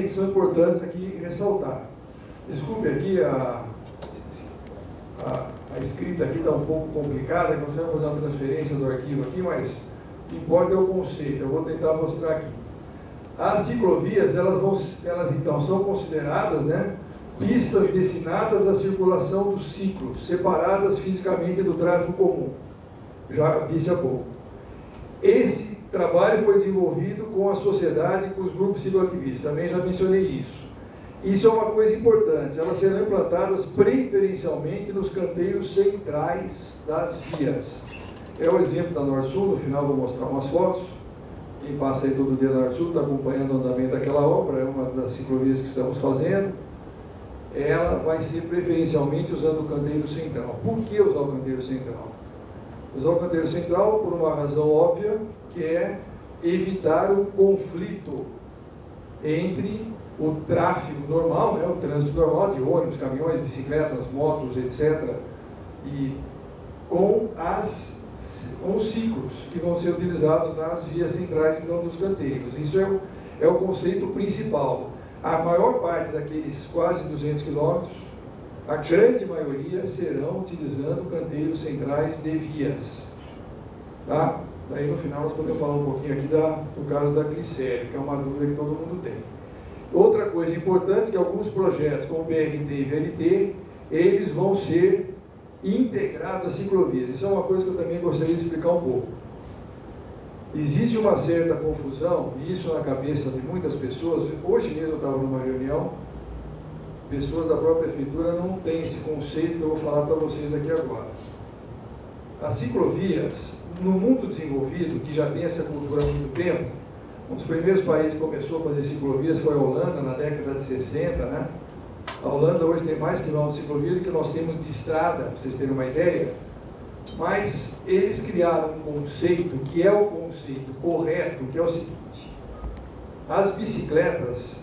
que são importantes aqui ressaltar. Desculpe aqui, a escrita aqui está um pouco complicada, que nós vamos fazer uma transferência do arquivo aqui, mas o que importa é o conceito, eu vou tentar mostrar aqui. As ciclovias, elas então são consideradas, né, pistas destinadas à circulação do ciclo, separadas fisicamente do tráfego comum. Já disse há pouco. Esse trabalho foi desenvolvido com a sociedade e com os grupos cicloativistas, também já mencionei isso. Isso é uma coisa importante, elas serão implantadas preferencialmente nos canteiros centrais das vias. É o exemplo da Norte-Sul, no final vou mostrar umas fotos. Quem passa aí todo dia na Norte-Sul está acompanhando o andamento daquela obra, é uma das ciclovias que estamos fazendo. Ela vai ser preferencialmente usando o canteiro central. Por que usar o canteiro central? Usar o canteiro central por uma razão óbvia, que é evitar o conflito entre o tráfego normal, né, o trânsito normal de ônibus, caminhões, bicicletas, motos, etc., e com os ciclos que vão ser utilizados nas vias centrais, então, dos canteiros. Isso é o conceito principal. A maior parte daqueles quase 200 quilômetros, a grande maioria serão utilizando canteiros centrais de vias. Tá? Daí no final nós podemos falar um pouquinho aqui do caso da glicéria, que é uma dúvida que todo mundo tem. Outra coisa importante é que alguns projetos, como BRT e VLT, eles vão ser integrados às ciclovias. Isso é uma coisa que eu também gostaria de explicar um pouco. Existe uma certa confusão, e isso na cabeça de muitas pessoas. Hoje mesmo eu estava numa reunião, pessoas da própria prefeitura não têm esse conceito que eu vou falar para vocês aqui agora. As ciclovias, no mundo desenvolvido, que já tem essa cultura há muito tempo, um dos primeiros países que começou a fazer ciclovias foi a Holanda, na década de 60, né? A Holanda hoje tem mais quilômetros de ciclovia do que nós temos de estrada, para vocês terem uma ideia. Mas eles criaram um conceito, que é o conceito correto, que é o seguinte: as bicicletas,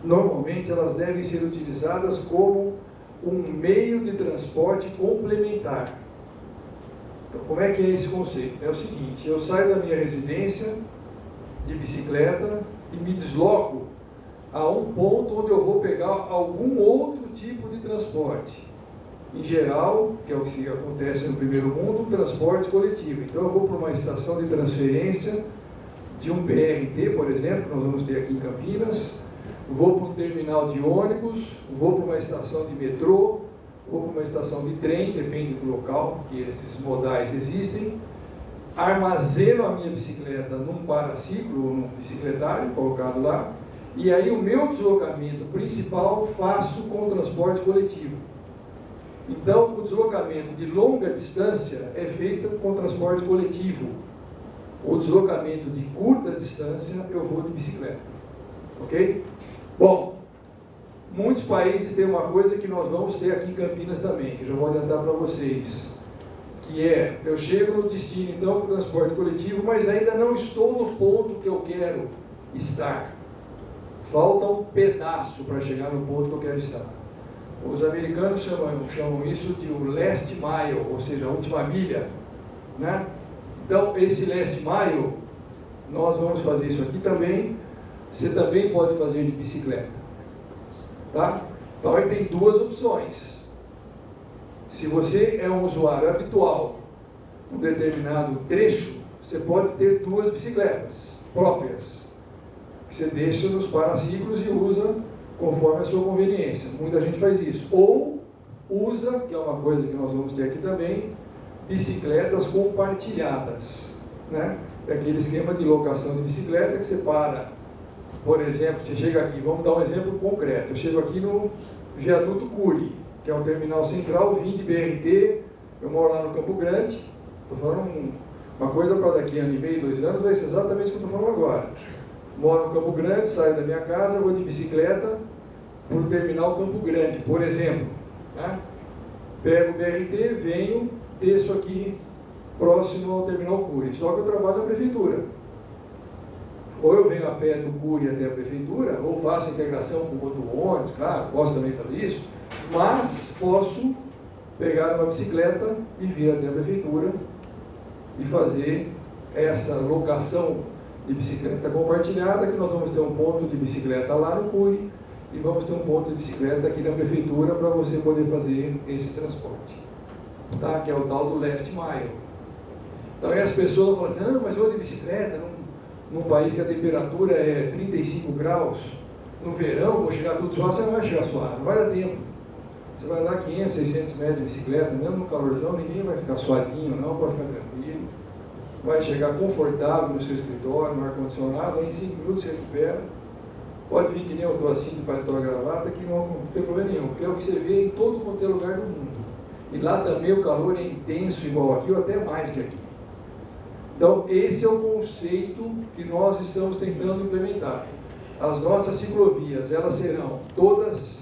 normalmente elas devem ser utilizadas como um meio de transporte complementar. Então, como é que é esse conceito? É o seguinte: eu saio da minha residência de bicicleta e me desloco a um ponto onde eu vou pegar algum outro tipo de transporte. Em geral, que é o que acontece no primeiro mundo, um transporte coletivo. Então eu vou para uma estação de transferência de um BRT, por exemplo, que nós vamos ter aqui em Campinas, vou para um terminal de ônibus, vou para uma estação de metrô, vou para uma estação de trem, depende do local que esses modais existem, armazeno a minha bicicleta num paraciclo, ou num bicicletário colocado lá, e aí o meu deslocamento principal faço com transporte coletivo. Então, o deslocamento de longa distância é feito com transporte coletivo. O deslocamento de curta distância eu vou de bicicleta. Ok? Bom, muitos países têm uma coisa que nós vamos ter aqui em Campinas também, que eu já vou adiantar para vocês, que é, eu chego no destino então com transporte coletivo, mas ainda não estou no ponto que eu quero estar. Falta um pedaço para chegar no ponto que eu quero estar. Os americanos chamam isso de o last mile, ou seja, a última milha, né? Então, esse last mile, nós vamos fazer isso aqui também. Você também pode fazer de bicicleta, tá? Então, aí tem duas opções. Se você é um usuário habitual, um determinado trecho, você pode ter duas bicicletas próprias, que você deixa nos paraciclos e usa conforme a sua conveniência. Muita gente faz isso. Ou usa, que é uma coisa que nós vamos ter aqui também, bicicletas compartilhadas, né? É aquele esquema de locação de bicicleta que você para, por exemplo, você chega aqui, vamos dar um exemplo concreto, eu chego aqui no viaduto Cury, que é o terminal central, vim de BRT, eu moro lá no Campo Grande, estou falando uma coisa para daqui a ano e meio, 2 anos, vai ser exatamente o que eu estou falando agora. Moro no Campo Grande, saio da minha casa, vou de bicicleta para o terminal Campo Grande, por exemplo, né? Pego o BRT, venho, desço aqui próximo ao terminal Cury, só que eu trabalho na prefeitura. Ou eu venho a pé do Cury até a prefeitura, ou faço a integração com outro ônibus, claro, posso também fazer isso, mas posso pegar uma bicicleta e vir até a prefeitura e fazer essa locação de bicicleta compartilhada, que nós vamos ter um ponto de bicicleta lá no CURI e vamos ter um ponto de bicicleta aqui na prefeitura para você poder fazer esse transporte. Tá? Que é o tal do Last Mile. Então aí as pessoas falam assim, ah, mas eu vou de bicicleta num país que a temperatura é 35 graus, no verão, vou chegar tudo suado, você não vai chegar suado, não vai dar tempo. Você vai andar 500, 600 metros de bicicleta, mesmo no calorzão, ninguém vai ficar suadinho, não, pode ficar tranquilo. Vai chegar confortável no seu escritório, no ar-condicionado, aí em 5 minutos você recupera. Pode vir que nem eu estou assim, de paletó e gravata, que não tem problema nenhum, porque é o que você vê em todo quanto é lugar do mundo. E lá também o calor é intenso igual aqui, ou até mais que aqui. Então, esse é o conceito que nós estamos tentando implementar. As nossas ciclovias, elas serão todas,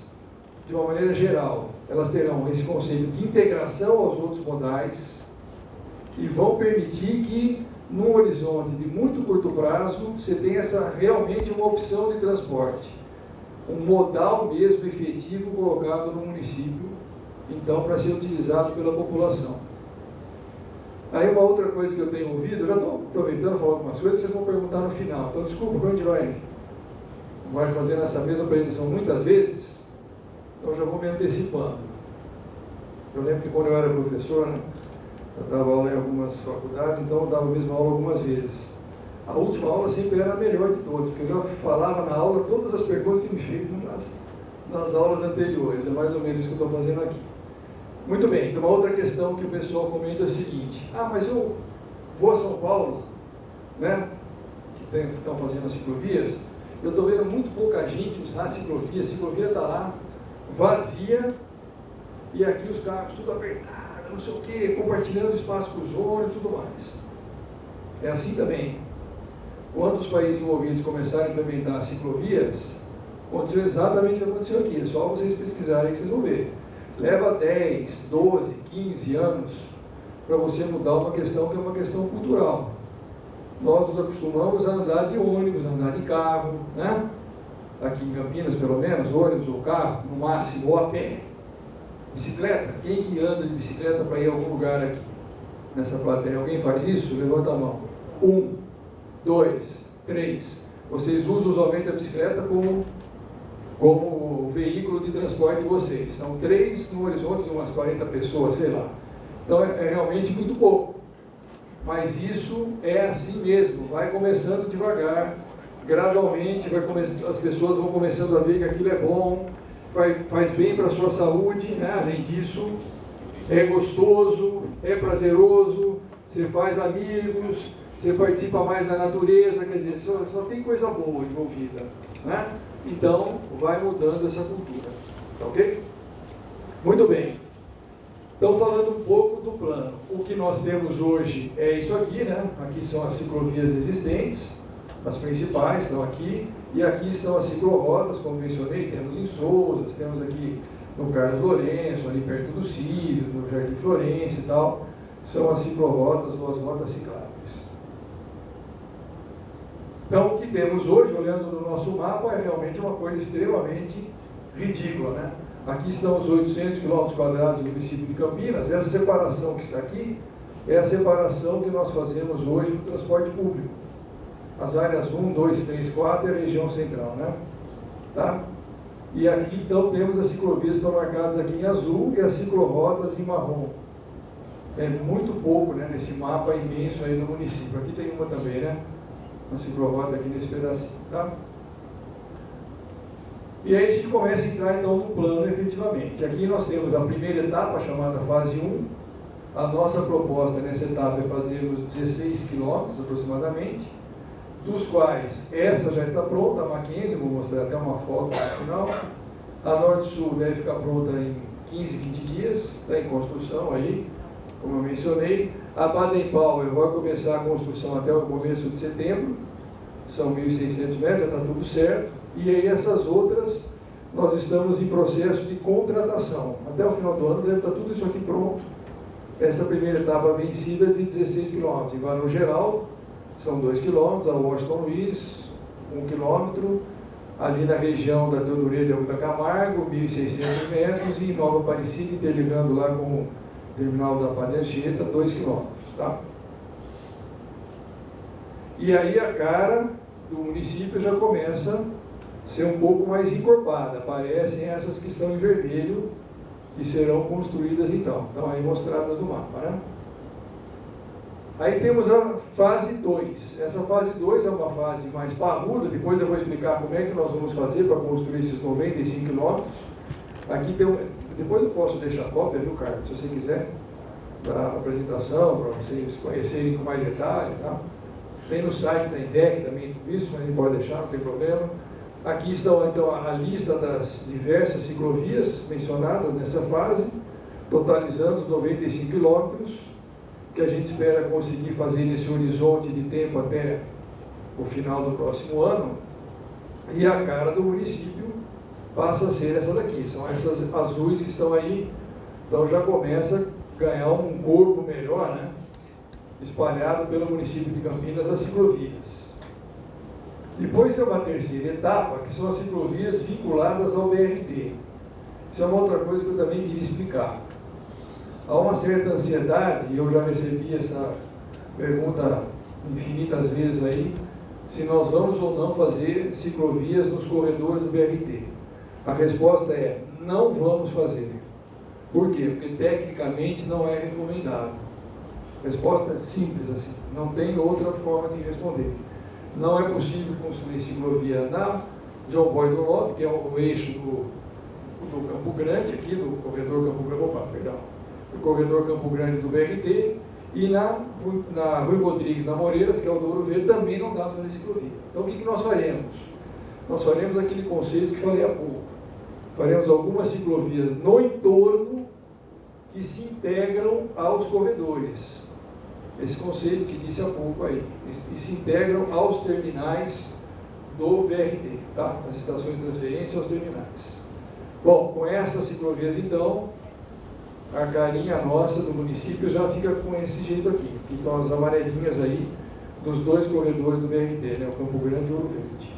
de uma maneira geral, elas terão esse conceito de integração aos outros modais e vão permitir que, num horizonte de muito curto prazo, você tenha realmente uma opção de transporte. Um modal mesmo efetivo colocado no município, então, para ser utilizado pela população. Aí uma outra coisa que eu tenho ouvido, eu já estou aproveitando falar algumas coisas, vocês vão perguntar no final. Então, desculpa, para onde vai fazendo essa mesma apresentação muitas vezes, então já vou me antecipando. Eu lembro que quando eu era professor, né, eu dava aula em algumas faculdades, então eu dava a mesma aula algumas vezes. A última aula sempre era a melhor de todas, porque eu já falava na aula todas as perguntas que me feitam nas aulas anteriores. É mais ou menos isso que eu estou fazendo aqui. Muito bem, então uma outra questão que o pessoal comenta é o seguinte, ah, mas eu vou a São Paulo, né, que estão fazendo as ciclovias, eu estou vendo muito pouca gente usar a ciclovia está lá, vazia, e aqui os carros tudo apertados, não sei o quê, compartilhando espaço com os ônibus e tudo mais. É assim também. Quando os países envolvidos começaram a implementar as ciclovias, aconteceu exatamente o que aconteceu aqui, é só vocês pesquisarem que vocês vão ver. Leva 10, 12, 15 anos para você mudar uma questão que é uma questão cultural. Nós nos acostumamos a andar de ônibus, a andar de carro, né? Aqui em Campinas, pelo menos, ônibus ou carro, no máximo, ou a pé. Bicicleta, quem que anda de bicicleta para ir a algum lugar aqui? Nessa plateia, alguém faz isso? Levanta a mão. 1, 2, 3. Vocês usam usualmente a bicicleta como o veículo de transporte de vocês. São 3 no horizonte de umas 40 pessoas, sei lá. Então é realmente muito pouco. Mas isso é assim mesmo, vai começando devagar, gradualmente, as pessoas vão começando a ver que aquilo é bom, faz bem para a sua saúde, né? Além disso, é gostoso, é prazeroso, você faz amigos, você participa mais da natureza, quer dizer, só tem coisa boa envolvida, né? Então, vai mudando essa cultura, tá ok? Muito bem. Então, falando um pouco do plano, o que nós temos hoje é isso aqui, né? Aqui são as ciclovias existentes, as principais estão aqui, e aqui estão as ciclorotas, como mencionei, temos em Sousas, temos aqui no Carlos Lourenço, ali perto do Círio, no Jardim Florença e tal, são as ciclorotas ou as rotas cicláveis. Então, o que temos hoje, olhando no nosso mapa, é realmente uma coisa extremamente ridícula, né? Aqui estão os 800 km² do município de Campinas. Essa separação que está aqui é a separação que nós fazemos hoje no transporte público. As áreas 1, 2, 3, 4 é a região central, né? Tá? E aqui, então, temos as ciclovias que estão marcadas aqui em azul e as ciclorotas em marrom. É muito pouco, né, nesse mapa imenso aí do município. Aqui tem uma também, né? Uma ciclorota aqui nesse pedacinho, tá? E aí a gente começa a entrar então no plano efetivamente. Aqui nós temos a primeira etapa, chamada fase 1. A nossa proposta nessa etapa é fazermos 16 quilômetros aproximadamente, dos quais essa já está pronta, a Mackenzie, vou mostrar até uma foto no final. A Norte-Sul deve ficar pronta em 15, 20 dias, está em construção aí, como eu mencionei. A Baden-Powell vai começar a construção até o começo de setembro, são 1.600 metros, já está tudo certo. E aí essas outras, nós estamos em processo de contratação. Até o final do ano deve estar tudo isso aqui pronto. Essa primeira etapa vencida de 16 km. Em Barão Geraldo, são 2 km, a Washington Luiz, 1 km, ali na região da Teodoredo e Alta Camargo, 1.600 metros, e em Nova Aparecida, interligando lá com o terminal da Padre Anchieta, 2 km. Tá? E aí a cara do município já começa a ser um pouco mais encorpada. Aparecem essas que estão em vermelho, que serão construídas então. Estão aí mostradas no mapa, né? Aí temos a fase 2. Essa fase 2 é uma fase mais parruda. Depois eu vou explicar como é que nós vamos fazer para construir esses 95 quilômetros. Aqui tem depois eu posso deixar cópia, viu, Carlos, se você quiser, da apresentação, para vocês conhecerem com mais detalhe, tá? Tem no site da INDEC também tudo isso, mas a gente pode deixar, não tem problema. Aqui estão então a lista das diversas ciclovias mencionadas nessa fase, totalizando os 95 quilômetros, que a gente espera conseguir fazer nesse horizonte de tempo até o final do próximo ano. E a cara do município passa a ser essa daqui, são essas azuis que estão aí, então já começa a ganhar um corpo melhor, né? Espalhado pelo município de Campinas as ciclovias. Depois tem uma terceira etapa, que são as ciclovias vinculadas ao BRT. Isso é uma outra coisa que eu também queria explicar. Há uma certa ansiedade, e eu já recebi essa pergunta infinitas vezes aí, se nós vamos ou não fazer ciclovias nos corredores do BRT. A resposta é, não vamos fazer. Por quê? Porque tecnicamente não é recomendável. A resposta é simples assim, não tem outra forma de responder. Não é possível construir ciclovia na João Boi do Lopes, que é o eixo do Campo Grande, aqui do corredor Campo Grande, do corredor Campo Grande do BRT, e na Rui Rodrigues, na Moreiras, que é o do Ouro Verde, também não dá para fazer ciclovia. Então o que nós faremos? Nós faremos aquele conceito que falei há pouco. Faremos algumas ciclovias no entorno que se integram aos corredores. Esse conceito que disse há pouco aí, e se integram aos terminais do BRT, tá? As estações de transferência aos terminais. Bom, com essas ciclovias então, a carinha nossa do município já fica com esse jeito aqui. Aqui estão as amarelinhas aí dos dois corredores do BRT, né? O Campo Grande e o Ouro Verde.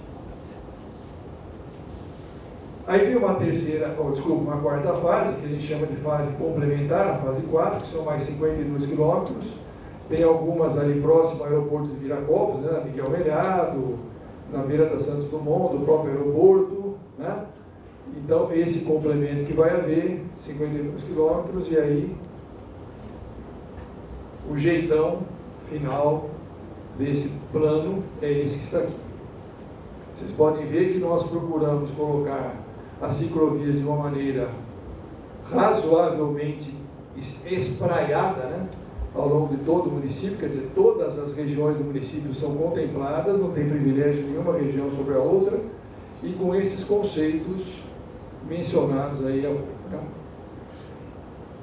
Aí vem uma quarta fase, que a gente chama de fase complementar, a fase 4, que são mais 52 quilômetros. Tem algumas ali próximo ao aeroporto de Viracopos, né, na Miguel Melhado, na beira da Santos Dumont, do próprio aeroporto, né? Então, esse complemento que vai haver, 52 quilômetros, e aí o jeitão final desse plano é esse que está aqui. Vocês podem ver que nós procuramos colocar as ciclovias de uma maneira razoavelmente espraiada, né? Ao longo de todo o município, quer dizer, todas as regiões do município são contempladas, não tem privilégio de nenhuma região sobre a outra, e com esses conceitos mencionados aí há pouco, né?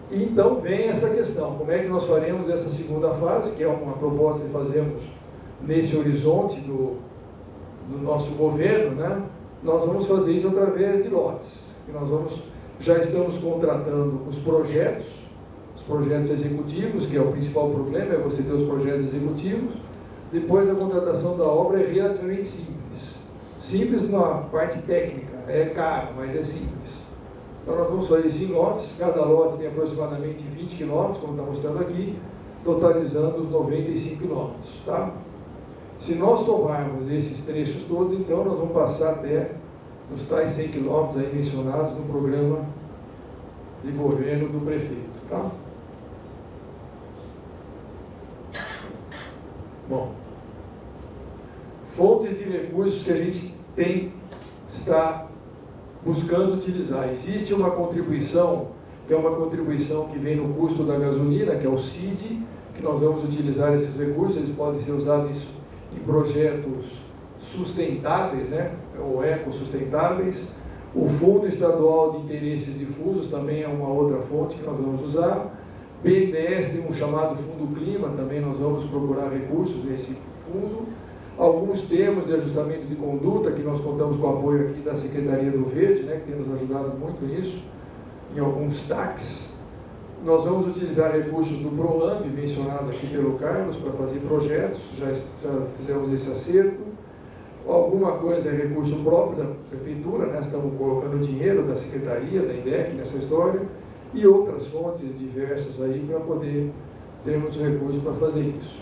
E então vem essa questão, como é que nós faremos essa segunda fase, que é uma proposta que fazemos nesse horizonte do nosso governo, né? Nós vamos fazer isso através de lotes, já estamos contratando os projetos executivos, que é o principal problema, é você ter os projetos executivos. Depois a contratação da obra é relativamente simples. Simples na parte técnica, é caro, mas é simples. Então nós vamos fazer isso em lotes, cada lote tem aproximadamente 20 quilômetros, como está mostrando aqui, totalizando os 95 quilômetros, tá? Se nós somarmos esses trechos todos, então nós vamos passar até os tais 100 quilômetros aí mencionados no programa de governo do prefeito, tá? Bom, fontes de recursos que a gente está buscando utilizar. Existe uma contribuição, que é uma contribuição que vem no custo da gasolina, que é o CID, que nós vamos utilizar esses recursos, eles podem ser usados em projetos sustentáveis, né, ou ecossustentáveis. O Fundo Estadual de Interesses Difusos também é uma outra fonte que nós vamos usar. BNDES tem um chamado Fundo Clima, também nós vamos procurar recursos nesse fundo. Alguns termos de ajustamento de conduta, que nós contamos com o apoio aqui da Secretaria do Verde, né, que tem nos ajudado muito nisso, em alguns TACs. Nós vamos utilizar recursos do PROAMB, mencionado aqui pelo Carlos, para fazer projetos, já fizemos esse acerto. Alguma coisa é recurso próprio da Prefeitura, né, estamos colocando dinheiro da Secretaria, da INDEC nessa história, e outras fontes diversas aí para poder termos recursos para fazer isso.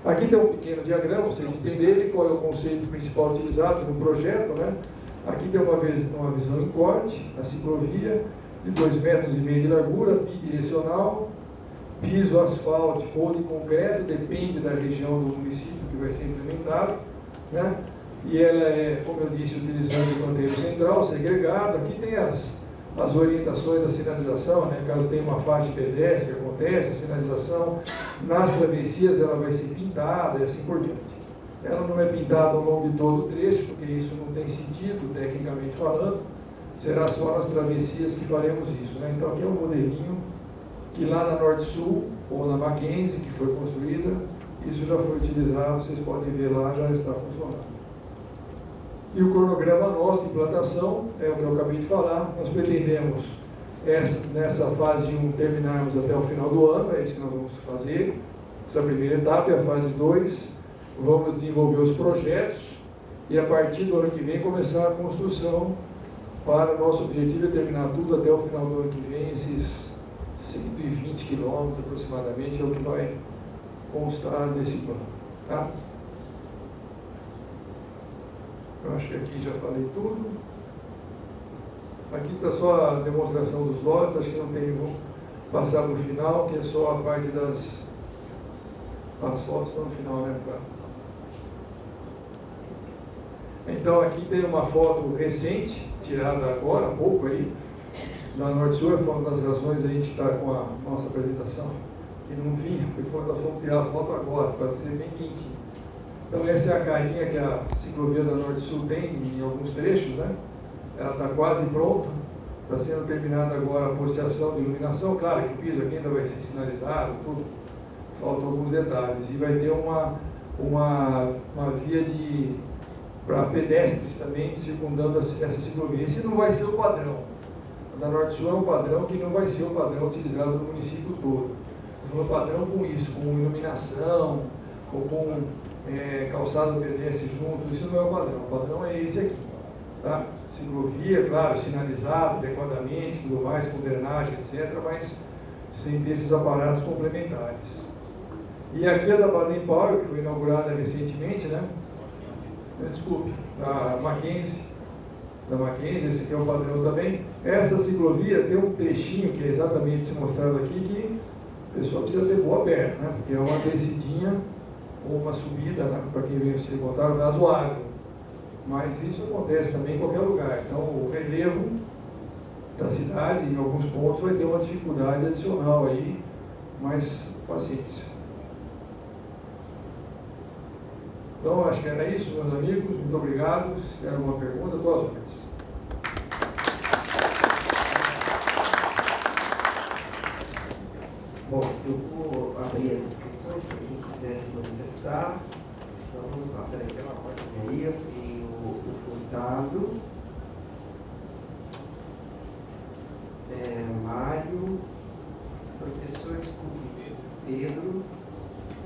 Aqui tem um pequeno diagrama, vocês entenderem qual é o conceito principal utilizado no projeto, né? Aqui tem uma visão em corte, a ciclovia, de 2,5 metros de largura, bidirecional, piso asfáltico ou de concreto, depende da região do município que vai ser implementado, né? E ela é, como eu disse, utilizando o canteiro central, segregado. Aqui tem as orientações da sinalização, né? Caso tenha uma faixa de pedestre que acontece, a sinalização nas travessias ela vai ser pintada e assim por diante. Ela não é pintada ao longo de todo o trecho, porque isso não tem sentido, tecnicamente falando, será só nas travessias que faremos isso, né? Então aqui é um modelinho que lá na Norte-Sul, ou na Mackenzie, que foi construída, isso já foi utilizado, vocês podem ver lá, já está funcionando. E o cronograma nosso de implantação, é o que eu acabei de falar, nós pretendemos, nessa fase 1, terminarmos até o final do ano, é isso que nós vamos fazer, essa primeira etapa, é a fase 2, vamos desenvolver os projetos, e a partir do ano que vem começar a construção, para o nosso objetivo é terminar tudo até o final do ano que vem, esses 120 quilômetros aproximadamente, é o que vai constar desse plano, tá? Eu acho que aqui já falei tudo. Aqui está só a demonstração dos lotes, acho que não tem, vou passar para o final, que é só a parte das... As fotos estão no final, né, cara? Então aqui tem uma foto recente, tirada agora, há pouco aí, da Norte-Sul, foi uma das razões a gente estar com a nossa apresentação, que não vinha, porque nós fomos tirar a foto agora, para ser bem quentinho. Então essa é a carinha que a ciclovia da Norte-Sul tem em alguns trechos, né? Ela está quase pronta, está sendo terminada agora a posteação de iluminação, claro que o piso aqui ainda vai ser sinalizado, tudo, faltam alguns detalhes, e vai ter uma via para pedestres também, circundando essa ciclovia. Esse não vai ser o padrão, a da Norte-Sul é um padrão que não vai ser o padrão utilizado no município todo. Então, o padrão com isso, com iluminação, ou com calçada pedestre junto, isso não é o padrão é esse aqui, tá? Ciclovia, claro, sinalizada adequadamente, tudo mais, com drenagem, etc., mas sem ter esses aparatos complementares. E aqui é da Baden Powell, que foi inaugurada recentemente, né? Desculpe, da Mackenzie, esse aqui é o padrão também. Essa ciclovia tem um trechinho que é exatamente se mostrado aqui, que a pessoa precisa ter boa perna, né? Porque é uma descidinha ou uma subida, né, para quem veio se encontrar, razoável. Mas isso acontece também em qualquer lugar. Então, o relevo da cidade, em alguns pontos, vai ter uma dificuldade adicional aí, mas paciência. Então, acho que era isso, meus amigos. Muito obrigado. Se tiver alguma pergunta, estou às ordens. Bom, eu vou abrir as inscrições para quem quiser se manifestar. Então vamos lá, peraí, pela ordem aí, eu tenho o Furtado, Mário, professor, desculpe, Pedro,